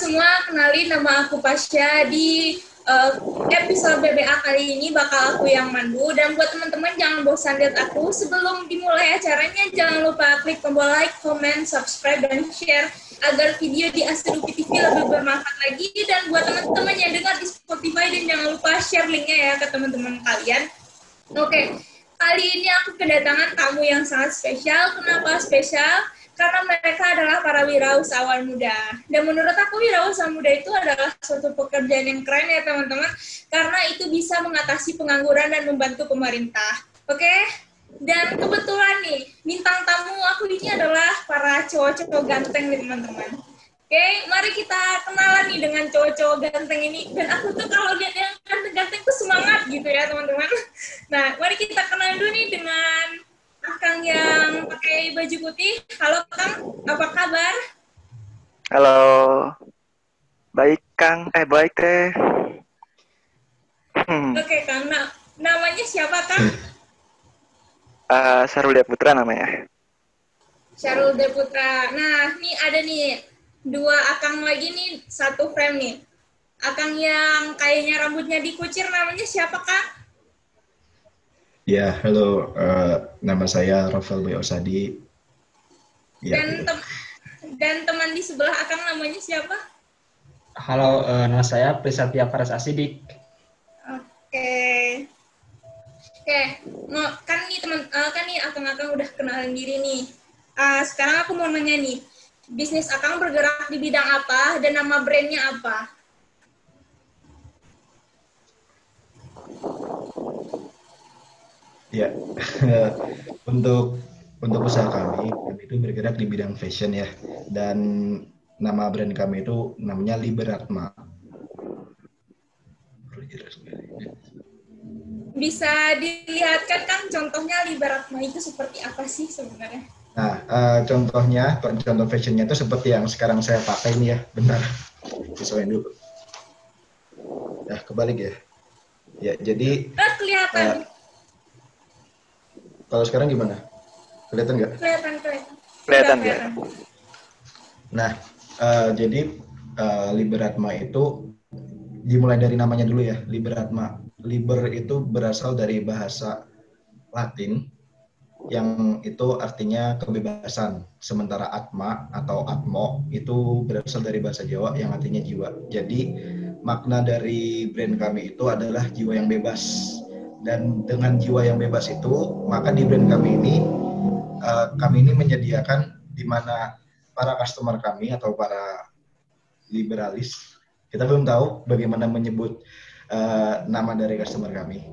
semua, kenalin nama aku Pasha. Di episode BBA kali ini bakal aku yang mandu. Dan buat teman-teman jangan bosan lihat aku. Sebelum dimulai acaranya, jangan lupa klik tombol like, comment, subscribe, dan share agar video di Aserupi TV lebih bermanfaat lagi. Dan buat teman-teman yang dengar di Spotify, dan jangan lupa share linknya ya ke teman-teman kalian. Oke, kali ini aku kedatangan tamu yang sangat spesial. Kenapa spesial? Karena mereka adalah para wirausahawan muda. Dan menurut aku wirausaha muda itu adalah suatu pekerjaan yang keren ya teman-teman, karena itu bisa mengatasi pengangguran dan membantu pemerintah. Oke? Dan kebetulan nih, bintang tamu aku ini adalah para cowok-cowok ganteng nih teman-teman. Oke, mari kita kenalan nih dengan cowok-cowok ganteng ini. Dan aku tuh kalau lihat yang ganteng-ganteng tuh semangat gitu ya teman-teman. Nah, mari kita kenalan dulu nih dengan Akang yang pakai baju putih. Halo Kang, apa kabar? Halo, baik Kang, baik teh. Oke Kang, namanya siapa Kang? Sarul Putra namanya. Syarul Deputra. Nah, nih ada nih dua Akang lagi nih, satu frame nih. Akang yang kayaknya rambutnya dikucir namanya siapa Kang? Ya, halo. Nama saya Rafael Boy Osadi. Ya, dan teman di sebelah Akang namanya siapa? Halo, nama saya Prisatya Faras Asidik. Oke, kan nih kan nih Akang udah kenalan diri nih. Sekarang aku mau nanya nih, bisnis Akang bergerak di bidang apa dan nama brandnya apa? ya. untuk usaha kami itu bergerak di bidang fashion ya. Dan nama brand kami itu namanya Liberatma. Bisa dilihatkan Kang contohnya Liberatma itu seperti apa sih sebenarnya? Nah, contoh fashionnya itu seperti yang sekarang saya pakai ini ya. Bentar, sesuaiin dulu. Nah, kebalik ya. Ya, jadi kelihatan. Kalau sekarang gimana? Kelihatan nggak? Kelihatan. Nah, jadi Liberatma itu dimulai dari namanya dulu ya, Liberatma. Liber itu berasal dari bahasa Latin yang itu artinya kebebasan. Sementara atma atau atmo itu berasal dari bahasa Jawa yang artinya jiwa. Jadi makna dari brand kami itu adalah jiwa yang bebas. Dan dengan jiwa yang bebas itu, maka di brand kami ini menyediakan di mana para customer kami atau para liberalis, kita belum tahu bagaimana menyebut nama dari customer kami.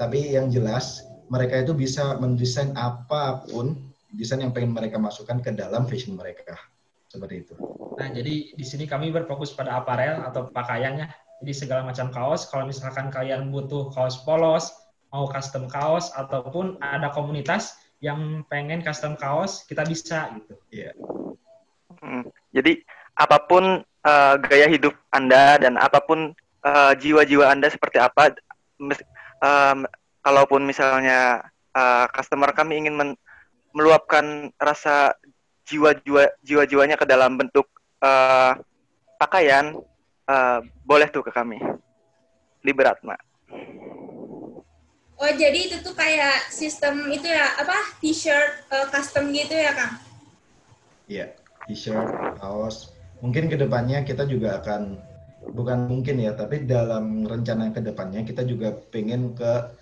Tapi yang jelas mereka itu bisa mendesain apapun desain yang pengen mereka masukkan ke dalam fashion mereka. Seperti itu. Nah, jadi di sini kami berfokus pada aparel atau pakaiannya. Jadi segala macam kaos, kalau misalkan kalian butuh kaos polos, mau custom kaos, ataupun ada komunitas yang pengen custom kaos, kita bisa gitu. Iya. Jadi apapun gaya hidup Anda dan apapun jiwa-jiwa Anda seperti apa, kalaupun misalnya customer kami ingin meluapkan rasa jiwa-jiwanya ke dalam bentuk pakaian, boleh tuh ke kami. Liberatma. Oh, jadi itu tuh kayak sistem itu ya, apa, t-shirt custom gitu ya, Kang? Iya, t-shirt, kaos. Mungkin kedepannya kita juga akan, bukan mungkin ya, tapi dalam rencana kedepannya kita juga pengen ke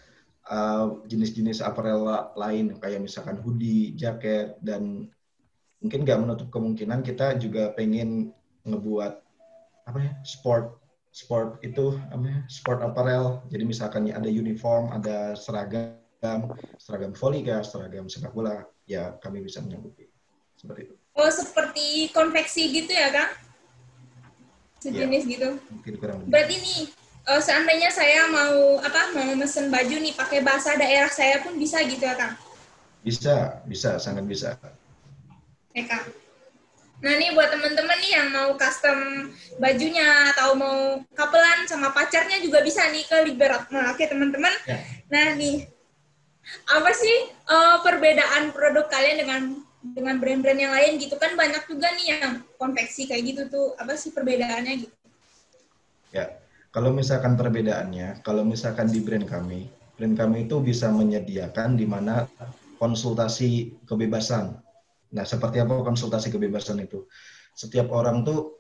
jenis-jenis apparel lain, kayak misalkan hoodie, jaket, dan mungkin nggak menutup kemungkinan kita juga pengen ngebuat sport itu sport apparel. Jadi misalkan ada uniform, ada seragam voli, seragam sepak bola, ya kami bisa menyanggupi seperti itu. Oh, seperti konveksi gitu ya, Kang? Sejenis ya, gitu. Mungkin kurang lebih. Berarti nih, seandainya saya mau mesen baju nih pakai bahasa daerah saya pun bisa gitu ya, Kang? Bisa, sangat bisa. Oke, Kang. Nah, nih buat teman-teman nih yang mau custom bajunya atau mau kapelan sama pacarnya juga bisa nih ke Liberatma. Oke, teman-teman. Ya. Nah, nih apa sih perbedaan produk kalian dengan dengan brand-brand yang lain gitu kan, banyak juga nih yang konveksi kayak gitu tuh, apa sih perbedaannya gitu? Ya, kalau misalkan perbedaannya, kalau misalkan di brand kami itu bisa menyediakan di mana konsultasi kebebasan. Nah, seperti apa konsultasi kebebasan itu? Setiap orang tuh,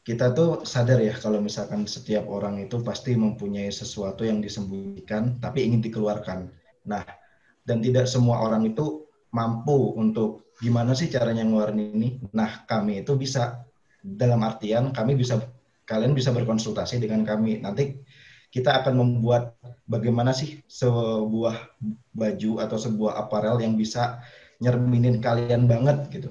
kita tuh sadar ya kalau misalkan setiap orang itu pasti mempunyai sesuatu yang disembunyikan tapi ingin dikeluarkan. Nah, dan tidak semua orang itu mampu untuk gimana sih caranya ngeluarin ini. Nah, kami itu bisa, dalam artian kalian bisa berkonsultasi dengan kami. Nanti kita akan membuat bagaimana sih sebuah baju atau sebuah aparel yang bisa nyerminin kalian banget gitu.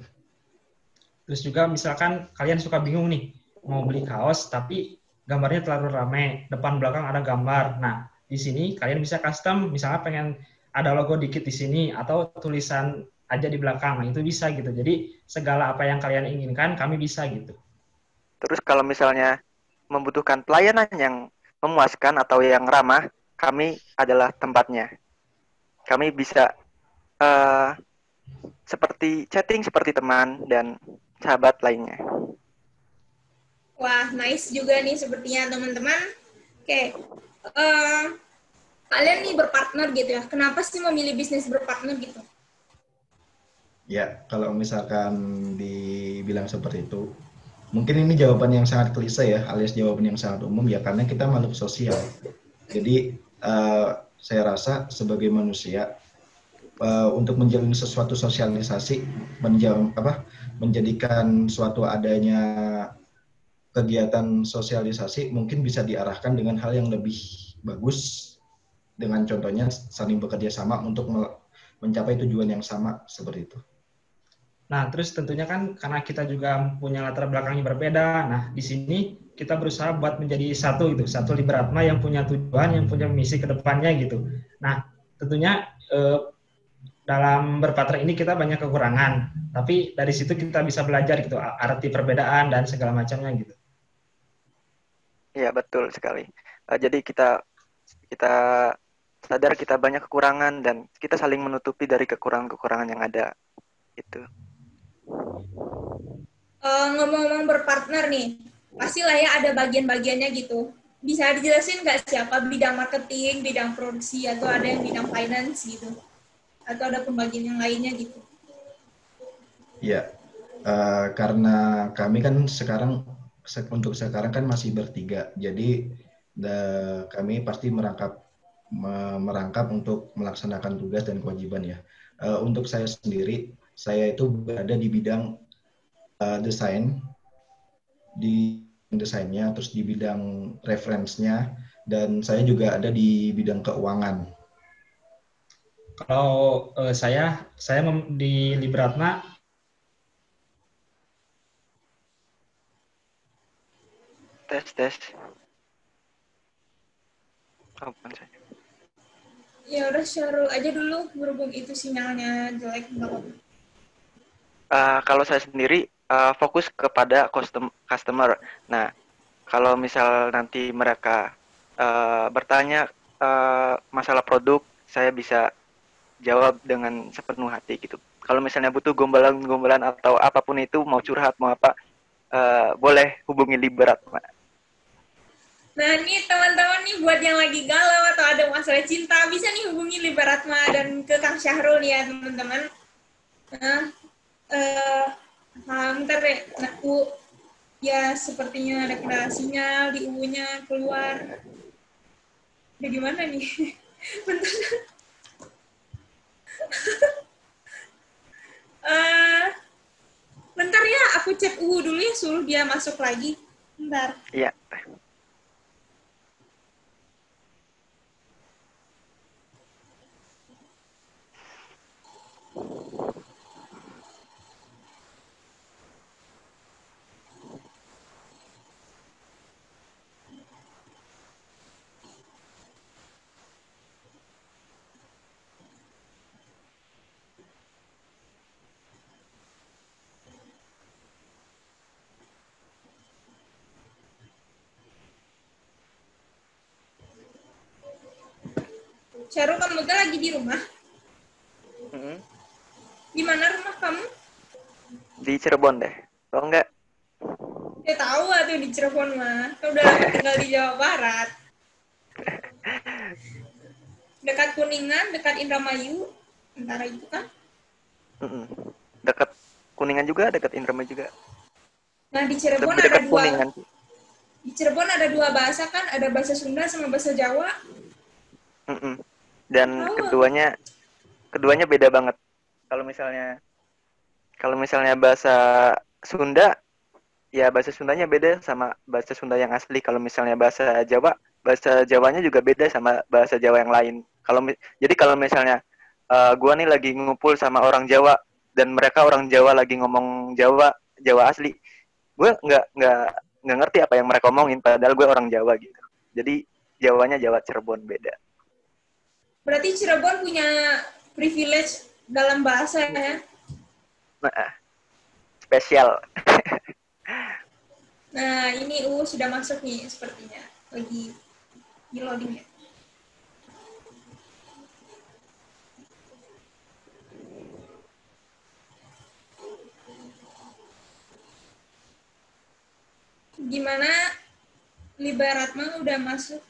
Terus juga misalkan kalian suka bingung nih, mau beli kaos tapi gambarnya terlalu ramai, depan belakang ada gambar. Nah, di sini kalian bisa custom, misalnya pengen ada logo dikit di sini atau tulisan aja di belakang. Nah, itu bisa gitu. Jadi segala apa yang kalian inginkan kami bisa gitu. Terus kalau misalnya membutuhkan pelayanan yang memuaskan atau yang ramah, kami adalah tempatnya. Kami bisa uh, seperti chatting seperti teman dan sahabat lainnya. Wah, nice juga nih sepertinya teman-teman. Oke, kalian nih berpartner gitu ya. Kenapa sih memilih bisnis berpartner gitu? Ya, kalau misalkan dibilang seperti itu, mungkin ini jawaban yang sangat klise ya, alias jawaban yang sangat umum ya, karena kita makhluk sosial. Jadi saya rasa sebagai manusia untuk menjalin sesuatu sosialisasi, menjadikan suatu adanya kegiatan sosialisasi mungkin bisa diarahkan dengan hal yang lebih bagus, dengan contohnya saling bekerja sama untuk mencapai tujuan yang sama seperti itu. Nah, terus tentunya kan karena kita juga punya latar belakang yang berbeda. Nah, di sini kita berusaha buat menjadi satu gitu, satu Liberatma yang punya tujuan, yang punya misi ke depannya gitu. Nah, tentunya dalam berpartner ini kita banyak kekurangan, tapi dari situ kita bisa belajar gitu, arti perbedaan dan segala macamnya gitu. Iya, betul sekali. Jadi kita sadar kita banyak kekurangan dan kita saling menutupi dari kekurangan-kekurangan yang ada. Itu. Ngomong-ngomong berpartner nih, pastilah ya ada bagian-bagiannya gitu. Bisa dijelasin nggak siapa bidang marketing, bidang produksi, atau ada yang bidang finance gitu? Atau ada pembagian yang lainnya gitu? Ya, karena kami kan untuk sekarang kan masih bertiga, jadi kami pasti merangkap untuk melaksanakan tugas dan kewajiban ya. Untuk saya sendiri, saya itu berada di bidang desain, di desainnya, terus di bidang reference-nya, dan saya juga ada di bidang keuangan. Kalau saya di Liberatma Tes. Oh, bukan saya. Ya udah Syarul aja dulu, berhubung itu sinyalnya jelek nggak apa-apa. Kalau saya sendiri fokus kepada customer. Nah, kalau misal nanti mereka bertanya masalah produk, saya bisa jawab dengan sepenuh hati gitu. Kalau misalnya butuh gombalan-gombalan atau apapun itu, mau curhat, mau apa, boleh hubungi Liberatma. Nah nih teman-teman nih buat yang lagi galau atau ada masalah cinta, bisa nih hubungi Liberatma dan ke Kang Syahrul nih ya teman-teman. Nah, bentar deh, nah, ya sepertinya ada kendala sinyal di U-nya keluar. Udah gimana nih? Bentar. Bentar ya, aku cek U dulu ya, suruh dia masuk lagi. Bentar. Iya. Syahrul, kamu tuh lagi di rumah? Di mana rumah kamu? Di Cirebon deh. Kalau enggak, Ya tahu tuh di Cirebon mah. Kan udah lama tinggal di Jawa Barat. Dekat Kuningan, dekat Indramayu, antara itu kan. dekat Kuningan juga, dekat Indramayu juga. Nah di Cirebon Lebih ada dekat dua. Kuningan. Di Cirebon ada dua bahasa kan, ada bahasa Sunda sama bahasa Jawa. Dan Tahu aku. keduanya beda banget. Kalau misalnya bahasa Sunda, ya bahasa Sundanya beda sama bahasa Sunda yang asli. Kalau misalnya bahasa Jawanya juga beda sama bahasa Jawa yang lain. Jadi kalau misalnya gua nih lagi ngumpul sama orang Jawa dan mereka orang Jawa lagi ngomong Jawa asli, gue nggak ngerti apa yang mereka omongin padahal gue orang Jawa gitu. Jadi Jawanya Jawa Cirebon beda. Berarti Cirebon punya privilege dalam bahasa ya. Nah, spesial. Nah ini sudah masuk nih sepertinya. Lagi di loading ya. Gimana Libaratma udah masuk?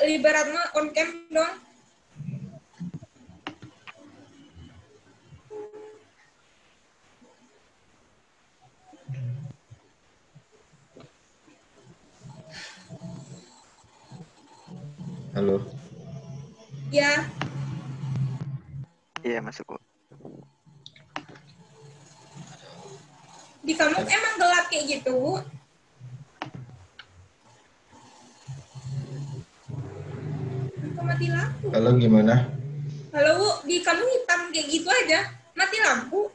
Libaratma on cam dong. Halo. Ya. Iya masuk. Di kamu emang gelap kayak gitu? Aku mati lampu. Halo, gimana? Halo, di kamu hitam kayak gitu aja. Mati lampu.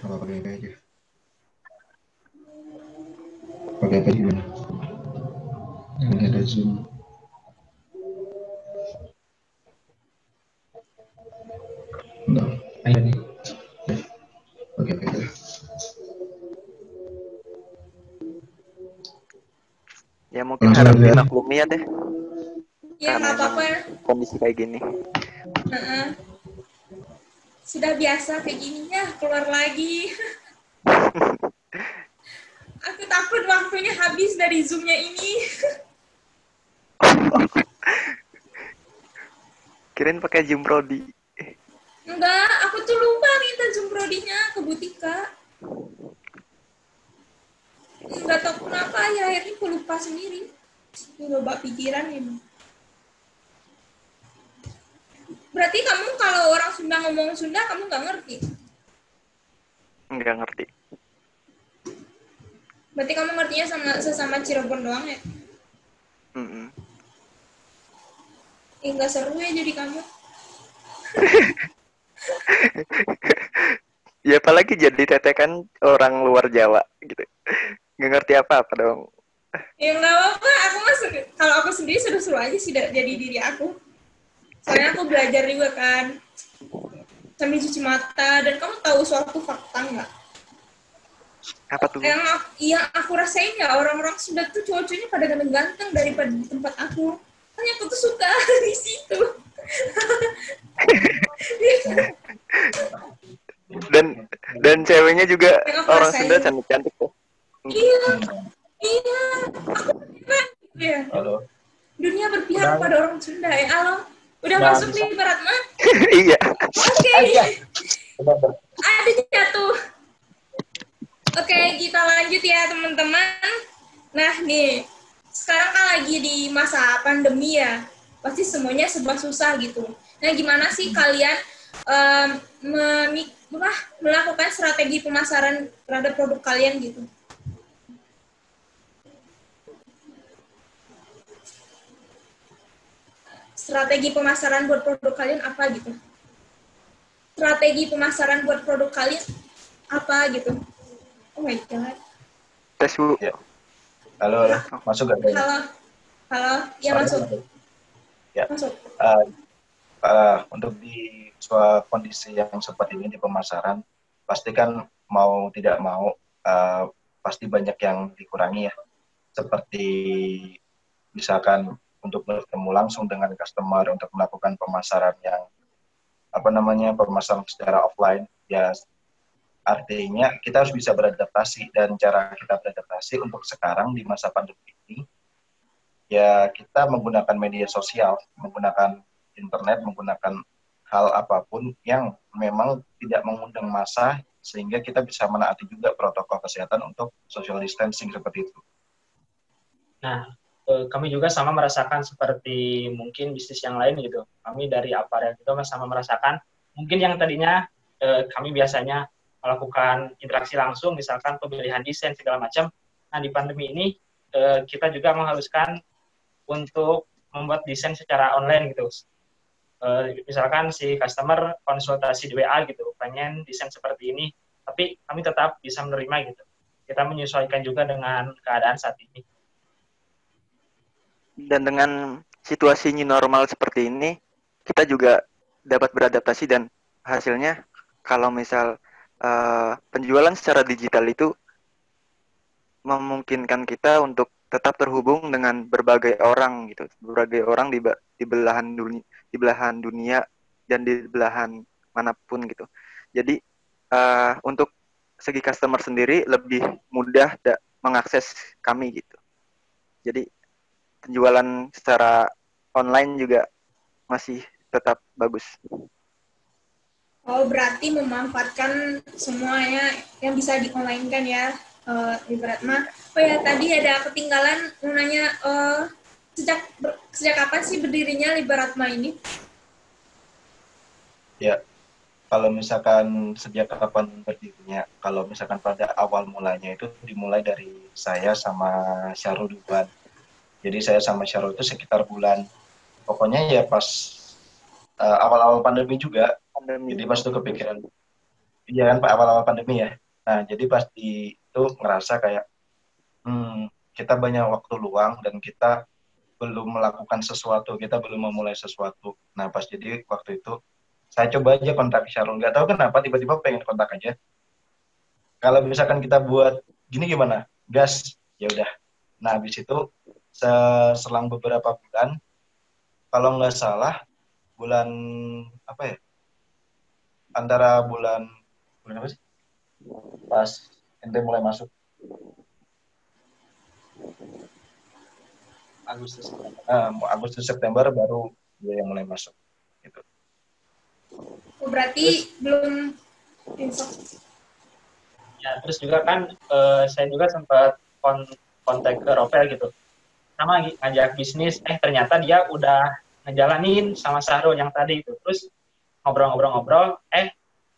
Apa pakai apa aja? Pakai apa gimana? Yang ada Zoom. Enggak. Ayo nih. Pakai apa itu? Ya mungkin Langsung harap aja. dimaklumi ya deh. Ya Karena nggak emang apa-apa. kondisi kayak gini. Sudah biasa kayak gini ya, keluar lagi. Aku takut waktunya habis dari Zoom-nya ini. Kirain pakai Zoom Prodi. Enggak, aku tuh lupa minta Zoom Prodinya ke Butika. Enggak tahu kenapa akhir-akhir ini aku lupa sendiri. Coba pikiran ini. Berarti kamu kalau orang Sunda ngomong Sunda, kamu nggak ngerti? Nggak ngerti. Berarti kamu ngertinya sesama Cirebon doang ya? Nggak seru ya jadi kamu. Ya apalagi jadi tetekan orang luar Jawa gitu. Nggak ngerti apa-apa dong. Ya nggak apa-apa, kalau aku sendiri seru-seru aja sih jadi diri aku. Soalnya aku belajar juga kan. Sambil cuci mata, dan kamu tahu suatu fakta nggak? Apa tuh? Yang aku rasain ya, orang-orang Sunda tuh cowok-cowoknya pada ganteng-ganteng daripada di tempat aku. Hanya aku tuh suka di situ. dan ceweknya juga orang rasain. Sunda cantik-cantik tuh. Iya. Aku ya. Halo. Dunia berpihak pada orang Sunda ya. Halo. Udah masuk nih Baratma? Iya. Oke. Ada jatuh. Oke, kita lanjut ya teman-teman. Nah nih, sekarang kan lagi di masa pandemi ya. Pasti semuanya serba susah gitu. Nah gimana sih kalian melakukan strategi pemasaran terhadap produk kalian gitu? strategi pemasaran buat produk kalian apa gitu. Strategi pemasaran buat produk kalian apa gitu. Oh my god. Tes Bu. Ya. Halo, masuk gak? Halo, ya Suara masuk. masuk. Ya. Masuk. Untuk di kondisi yang seperti ini di pemasaran, pasti kan mau tidak mau pasti banyak yang dikurangi ya. Seperti misalkan untuk bertemu langsung dengan customer untuk melakukan pemasaran yang pemasaran secara offline, ya artinya kita harus bisa beradaptasi, dan cara kita beradaptasi untuk sekarang di masa pandemi ini ya kita menggunakan media sosial, menggunakan internet, menggunakan hal apapun yang memang tidak mengundang massa sehingga kita bisa menaati juga protokol kesehatan untuk social distancing seperti itu. Nah, kami juga sama merasakan seperti mungkin bisnis yang lain gitu. Kami dari Aparel itu sama merasakan mungkin yang tadinya kami biasanya melakukan interaksi langsung, misalkan pemilihan desain segala macam. Nah, di pandemi ini kita juga mengharuskan untuk membuat desain secara online gitu. Misalkan si customer konsultasi di WA gitu, pengen desain seperti ini, tapi kami tetap bisa menerima gitu. Kita menyesuaikan juga dengan keadaan saat ini. Dan dengan situasi new normal seperti ini, kita juga dapat beradaptasi, dan hasilnya kalau misal penjualan secara digital itu memungkinkan kita untuk tetap terhubung dengan berbagai orang gitu, berbagai orang di belahan dunia dan di belahan manapun gitu. Jadi untuk segi customer sendiri lebih mudah mengakses kami gitu. Jadi penjualan secara online juga masih tetap bagus. Oh, berarti memanfaatkan semuanya yang bisa di-online-kan ya, ibarat mah. Oh ya, tadi ada ketinggalan mau nanya, sejak kapan sih berdirinya Liberatma ini? Ya, kalau misalkan sejak kapan berdirinya, kalau misalkan pada awal mulanya itu dimulai dari saya sama Syarul duluan. Jadi saya sama Syarul itu sekitar bulan, pokoknya ya pas awal-awal pandemi juga. Jadi pas itu kepikiran, iya kan Pak, awal-awal pandemi ya. Nah jadi pas itu ngerasa kayak kita banyak waktu luang dan kita belum melakukan sesuatu, kita belum memulai sesuatu. Nah pas jadi waktu itu saya coba aja kontak Syarul, nggak tahu kenapa tiba-tiba pengen kontak aja. Kalau misalkan kita buat gini gimana? Gas, ya udah. Nah habis itu selang beberapa bulan, kalau nggak salah bulan apa ya? Antara bulan apa sih? Pas ente mulai masuk Agustus September baru dia yang mulai masuk gitu. Oh, berarti belum info. Ya, terus juga kan saya juga sempat kontak ke Ropel gitu. Sama ngajak bisnis, ternyata dia udah ngejalanin sama Sahrul yang tadi itu. Terus ngobrol-ngobrol,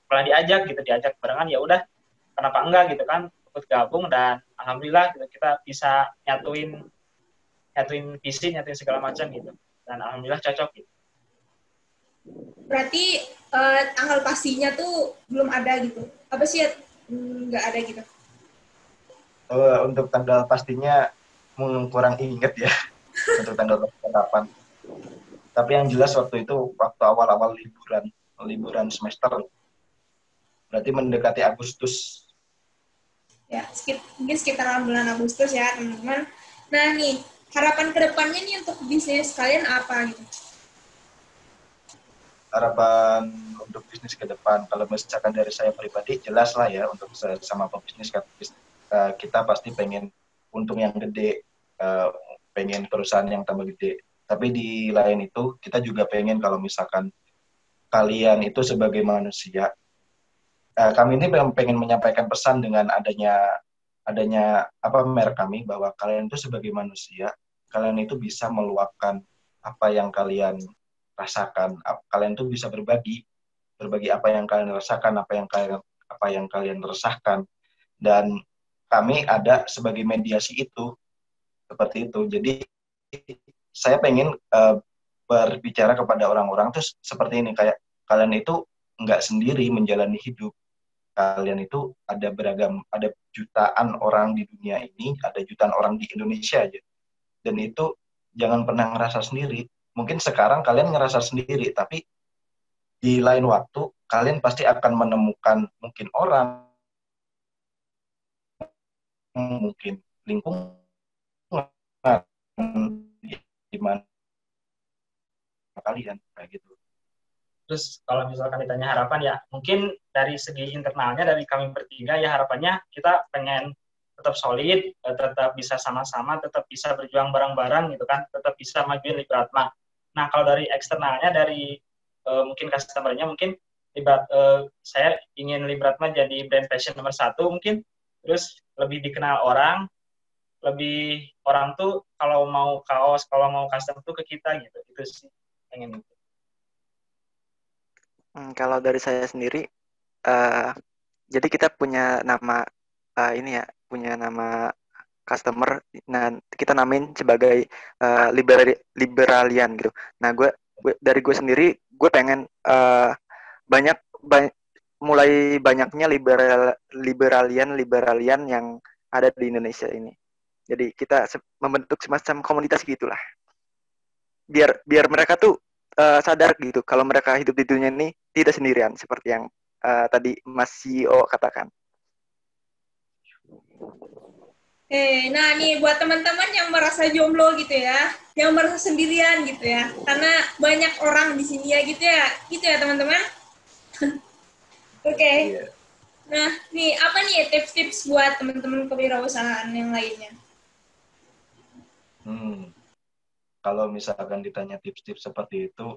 malah diajak barengan, ya udah kenapa enggak gitu kan, ikut gabung, dan alhamdulillah gitu, kita bisa nyatuin visi, nyatuin segala macam gitu, dan alhamdulillah cocok gitu. Berarti tanggal pastinya tuh belum ada gitu, apa sih, nggak ada gitu? Untuk tanggal pastinya kurang inget ya untuk tanggal kapan. Tapi yang jelas waktu itu waktu awal-awal liburan semester, berarti mendekati Agustus. Ya, mungkin sekitar bulan Agustus ya teman-teman. Nah nih, harapan kedepannya nih untuk bisnis kalian apa gitu? Harapan untuk bisnis ke depan, kalau misalkan dari saya pribadi, jelas lah ya untuk sama pebisnis kita pasti pengen untung yang gede, pengen perusahaan yang tambah gede. Tapi di lain itu kita juga pengen kalau misalkan kalian itu sebagai manusia, kami ini pengen menyampaikan pesan dengan adanya merek kami, bahwa kalian itu sebagai manusia, kalian itu bisa meluapkan apa yang kalian rasakan, kalian itu bisa berbagi apa yang kalian rasakan, apa yang kalian resahkan, dan kami ada sebagai mediasi itu, seperti itu. Jadi saya pengen berbicara kepada orang-orang tuh seperti ini, kayak kalian itu nggak sendiri menjalani hidup. Kalian itu ada jutaan orang di dunia ini, ada jutaan orang di Indonesia aja. Dan itu jangan pernah ngerasa sendiri. Mungkin sekarang kalian ngerasa sendiri, tapi di lain waktu kalian pasti akan menemukan mungkin orang, mungkin lingkungan di mana kalian kayak gitu. Terus kalau misalkan ditanya harapan ya, mungkin dari segi internalnya dari kami bertiga ya harapannya kita pengen tetap solid, tetap bisa sama-sama, tetap bisa berjuang bareng-bareng gitu kan, tetap bisa majuin Liberatma. Nah kalau dari eksternalnya dari mungkin customer-nya mungkin saya ingin Liberatma jadi brand fashion nomor 1 mungkin, terus lebih dikenal orang, lebih orang tuh kalau mau kaos, kalau mau custom tuh ke kita gitu, itu sih pengen itu. Kalau dari saya sendiri, jadi kita punya nama ini ya, punya nama customer. Nah, kita namain sebagai liberalian gitu. Nah, dari gue sendiri, gue pengen banyak mulai banyaknya liberalian yang ada di Indonesia ini. Jadi kita membentuk semacam komunitas gitulah. Biar mereka tuh sadar gitu kalau mereka hidup di dunia ini tidak sendirian seperti yang tadi Mas CEO katakan. Nah nih buat teman-teman yang merasa jomblo gitu ya, yang merasa sendirian gitu ya, karena banyak orang di sini ya gitu ya teman-teman. Oke. Nah nih apa nih tips-tips buat teman-teman kewirausahaan yang lainnya? Kalau misalkan ditanya tips-tips seperti itu,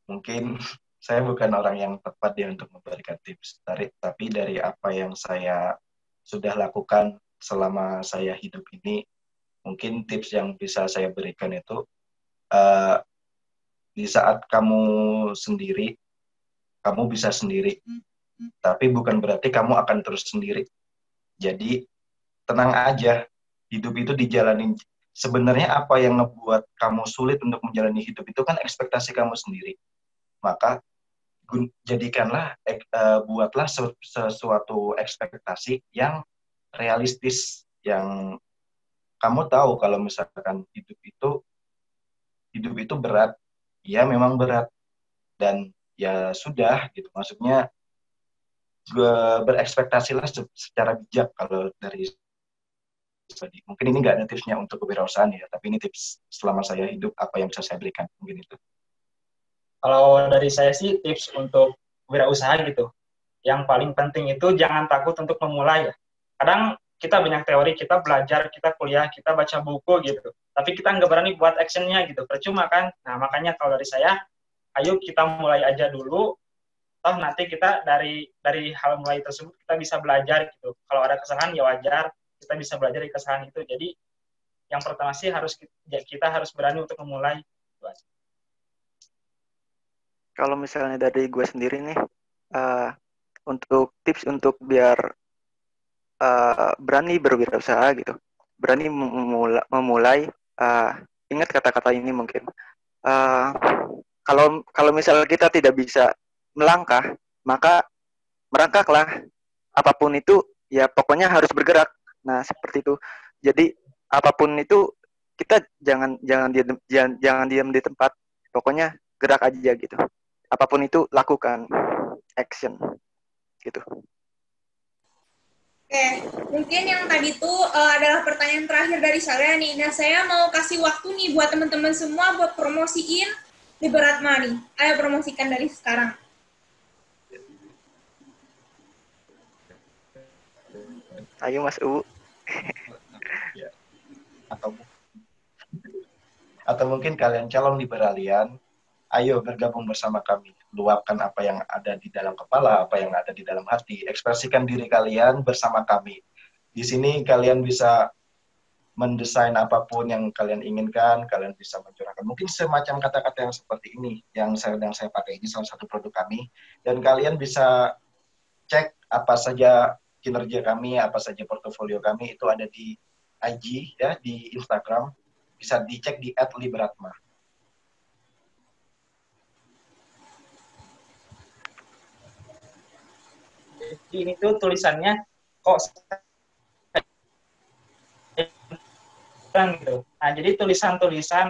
mungkin saya bukan orang yang tepat ya untuk memberikan tips. Tapi dari apa yang saya sudah lakukan selama saya hidup ini, mungkin tips yang bisa saya berikan itu, di saat kamu sendiri, kamu bisa sendiri. Tapi bukan berarti kamu akan terus sendiri. Jadi, tenang aja. Hidup itu dijalanin. Sebenarnya apa yang ngebuat kamu sulit untuk menjalani hidup itu kan ekspektasi kamu sendiri. Maka jadikanlah, buatlah sesuatu ekspektasi yang realistis, yang kamu tahu kalau misalkan hidup itu berat, ya memang berat, dan ya sudah gitu. Maksudnya berekspektasilah secara bijak kalau dari tadi. Mungkin ini nggak ada tipsnya untuk kewirausahaan ya, tapi ini tips selama saya hidup apa yang bisa saya berikan, mungkin itu. Kalau dari saya sih tips untuk wirausaha gitu, yang paling penting itu jangan takut untuk memulai ya. Kadang kita banyak teori, kita belajar, kita kuliah, kita baca buku gitu, tapi kita nggak berani buat actionnya gitu, percuma kan. Nah makanya kalau dari saya, ayo kita mulai aja dulu, toh nanti kita dari hal mulai tersebut kita bisa belajar gitu. Kalau ada kesalahan ya wajar, kita bisa belajar dari kesalahan itu. Jadi yang pertama sih kita harus berani untuk memulai. Kalau misalnya dari gue sendiri nih, untuk tips untuk biar berani berwirausaha gitu, berani memulai, ingat kata-kata ini mungkin. Kalau misalnya kita tidak bisa melangkah, maka merangkaklah. Apapun itu, ya pokoknya harus bergerak. Nah seperti itu. Jadi apapun itu kita jangan diam di tempat. Pokoknya gerak aja gitu. Apapun itu lakukan, action gitu. Oke, mungkin yang tadi tuh adalah pertanyaan terakhir dari saya nih. Nah, saya mau kasih waktu nih buat teman-teman semua buat promosiin Liberatma nih. Ayo promosikan dari sekarang. Ayo Mas U. Atau mungkin kalian calon liberalian, ayo bergabung bersama kami. Luapkan apa yang ada di dalam kepala, apa yang ada di dalam hati. Ekspresikan diri kalian bersama kami. Di sini kalian bisa mendesain apapun yang kalian inginkan, kalian bisa mencurahkan. Mungkin semacam kata-kata yang seperti ini, yang sedang saya pakai ini salah satu produk kami. Dan kalian bisa cek apa saja kinerja kami, apa saja portofolio kami, itu ada di IG, ya, di Instagram. Bisa dicek di @liberatma. Jadi ini tuh tulisannya kok gitu. Nah, jadi tulisan-tulisan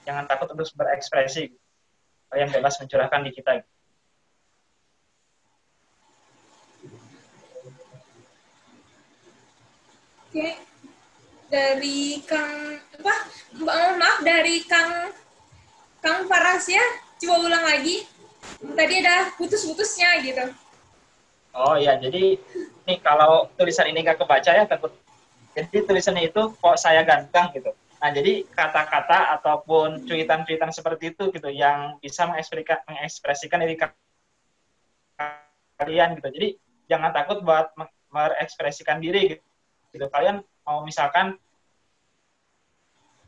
jangan takut untuk berekspresi. Kalian bebas mencurahkan di kita. Oke. Dari Kang maaf dari Kang Faras ya. Coba ulang lagi. Tadi ada putus-putusnya gitu. Oh iya, jadi nih kalau tulisan ini nggak kebaca ya takut. Jadi tulisannya itu kok saya ganteng gitu. Nah, jadi kata-kata ataupun cuitan-cuitan seperti itu gitu yang bisa mengekspresikan diri kalian gitu. Jadi jangan takut buat mengekspresikan diri gitu. Kalian mau misalkan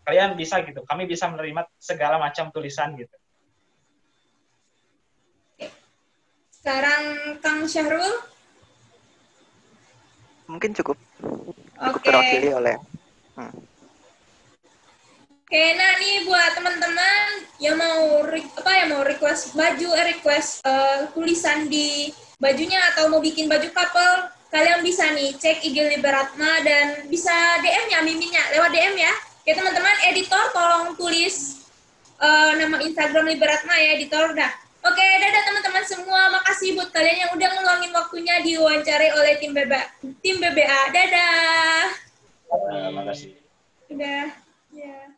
kalian bisa gitu. Kami bisa menerima segala macam tulisan gitu. Sekarang Kang Syahrul. Mungkin cukup Oke. terwakili oleh. Oke, nah nih buat teman-teman yang mau request baju, request tulisan di bajunya atau mau bikin baju couple, kalian bisa nih cek IG Liberatma dan bisa DM-nya miminnya lewat DM ya. Oke teman-teman, editor tolong tulis nama Instagram Liberatma ya, editor dah. Oke, dadah teman-teman semua. Makasih buat kalian yang udah ngeluangin waktunya diwawancari oleh tim BBA. Dadah. Makasih. Udah. Ya.